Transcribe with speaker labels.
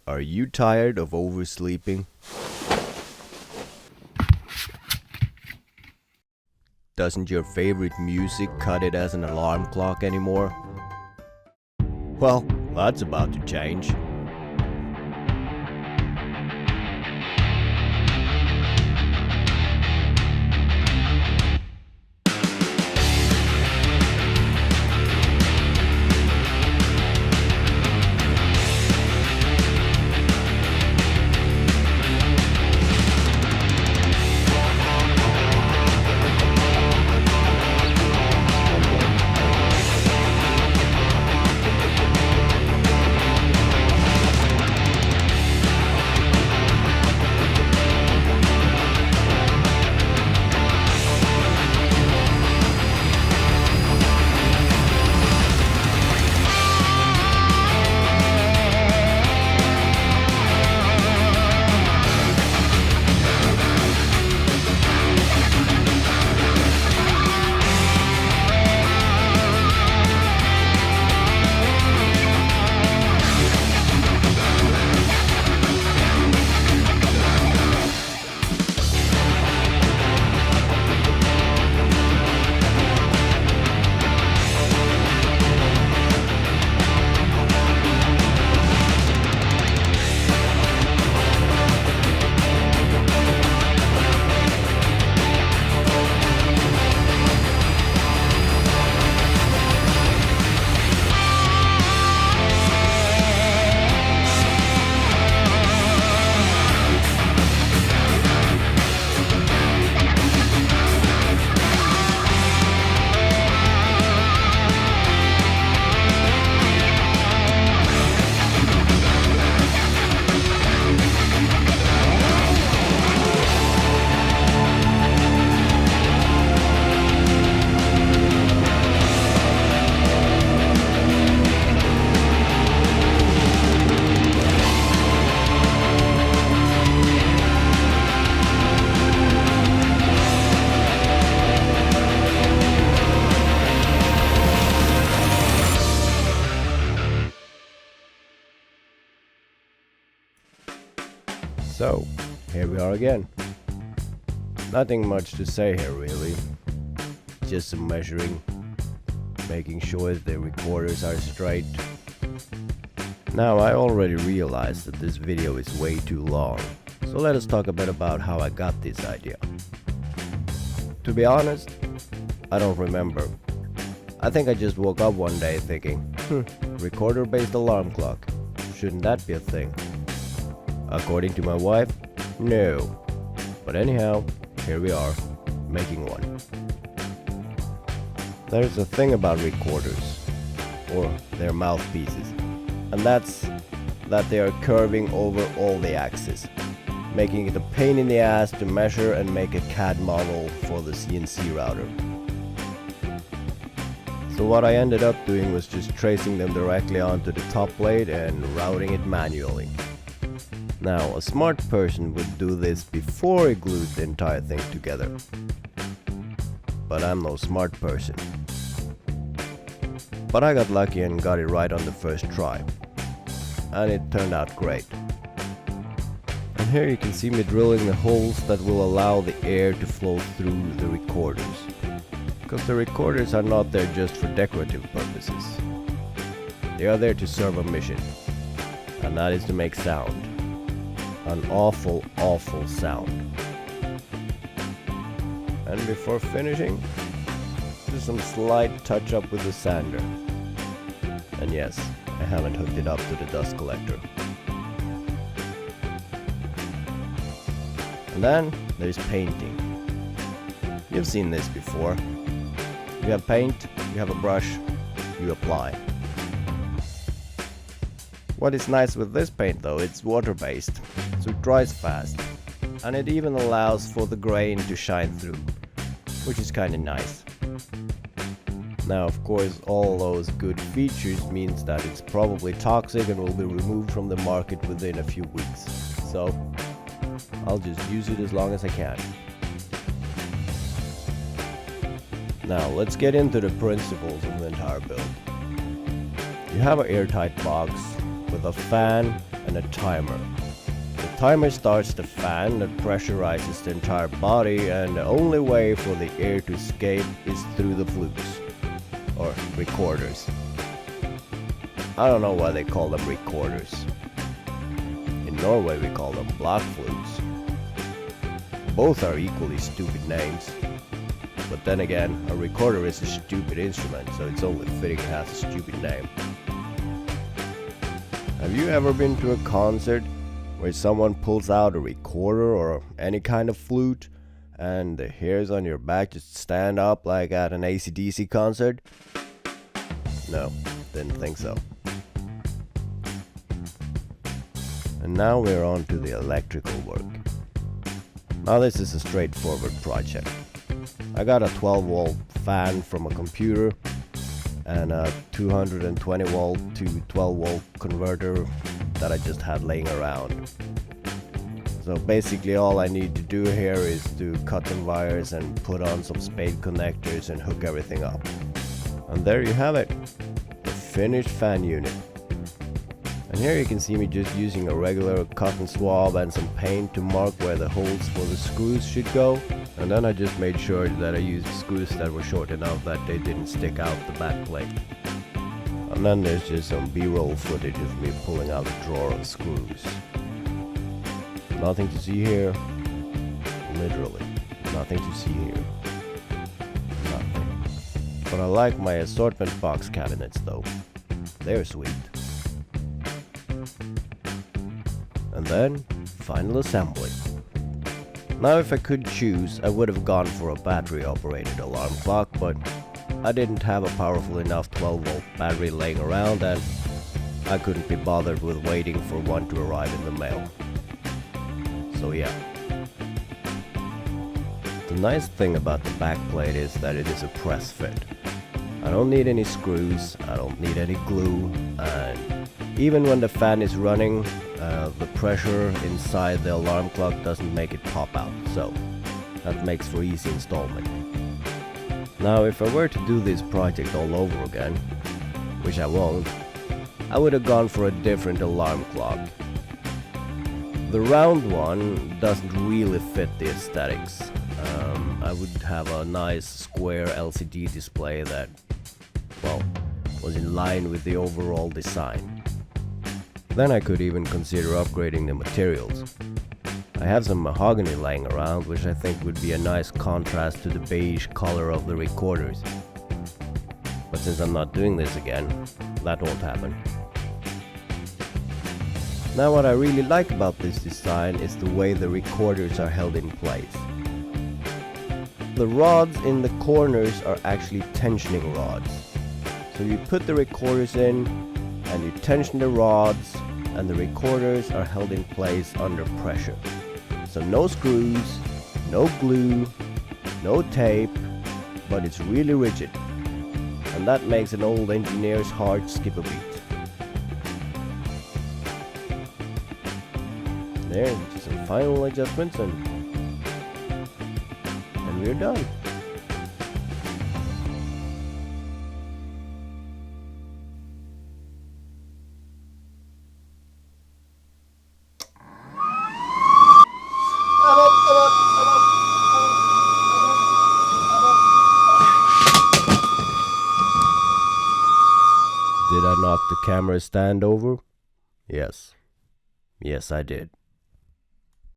Speaker 1: Are you tired of oversleeping? Doesn't your favorite music cut it as an alarm clock anymore? Well, that's about to change. So, here we are again. Nothing much to say here really. Just some measuring, making sure the recorders are straight. Now I already realized that this video is way too long, so let us talk a bit about how I got this idea. To be honest, I don't remember. I think I just woke up one day thinking, recorder-based alarm clock, shouldn't that be a thing? According to my wife, no. But anyhow, here we are, making one. There's a thing about recorders, or their mouthpieces, and that's that they are curving over all the axes, making it a pain in the ass to measure and make a CAD model for the CNC router. So what I ended up doing was just tracing them directly onto the top plate and routing it manually. Now, a smart person would do this before he glued the entire thing together. But I'm no smart person. But I got lucky and got it right on the first try. And it turned out great. And here you can see me drilling the holes that will allow the air to flow through the recorders. Because the recorders are not there just for decorative purposes. They are there to serve a mission. And that is to make sound. An awful, awful sound. And before finishing, do some slight touch up with the sander. And yes, I haven't hooked it up to the dust collector. And then there's painting. You've seen this before. You have paint, you have a brush, you apply. What is nice with this paint though, it's water-based, so it dries fast, and it even allows for the grain to shine through, which is kinda nice. Now of course all those good features means that it's probably toxic and will be removed from the market within a few weeks, so I'll just use it as long as I can. Now let's get into the principles of the entire build. You have an airtight box with a fan and a timer. The timer starts the fan that pressurizes the entire body, and the only way for the air to escape is through the flutes, or recorders. I don't know why they call them recorders. In Norway we call them block flutes. Both are equally stupid names. But then again, a recorder is a stupid instrument, so it's only fitting it has a stupid name. Have you ever been to a concert where someone pulls out a recorder or any kind of flute and the hairs on your back just stand up like at an AC/DC concert? No, didn't think so. And now we're on to the electrical work. Now this is a straightforward project. I got a 12 volt fan from a computer and a 220 volt to 12 volt converter that I just had laying around. So basically all I need to do here is to cut some wires and put on some spade connectors and hook everything up. And there you have it, the finished fan unit. And here you can see me just using a regular cotton swab and some paint to mark where the holes for the screws should go. And then I just made sure that I used screws that were short enough that they didn't stick out the back plate. And then there's just some B-roll footage of me pulling out a drawer of screws. Nothing to see here. Literally, nothing to see here. Nothing. But I like my assortment box cabinets though. They're sweet. And then, final assembly. Now if I could choose, I would have gone for a battery operated alarm clock, but I didn't have a powerful enough 12 volt battery laying around and I couldn't be bothered with waiting for one to arrive in the mail. So yeah. The nice thing about the back plate is that it is a press fit. I don't need any screws, I don't need any glue, and even when the fan is running, the pressure inside the alarm clock doesn't make it pop out, so that makes for easy installment. Now if I were to do this project all over again, which I won't, I would have gone for a different alarm clock. The round one doesn't really fit the aesthetics. I would have a nice square LCD display that, well, was in line with the overall design. Then I could even consider upgrading the materials. I have some mahogany laying around, which I think would be a nice contrast to the beige color of the recorders. But since I'm not doing this again, that won't happen. Now what I really like about this design is the way the recorders are held in place. The rods in the corners are actually tensioning rods. So you put the recorders in and you tension the rods and the recorders are held in place under pressure. So no screws, no glue, no tape, but it's really rigid. And that makes an old engineer's heart skip a beat. There, just some final adjustments and we're done. Did I knock the camera stand over? Yes. Yes, I did.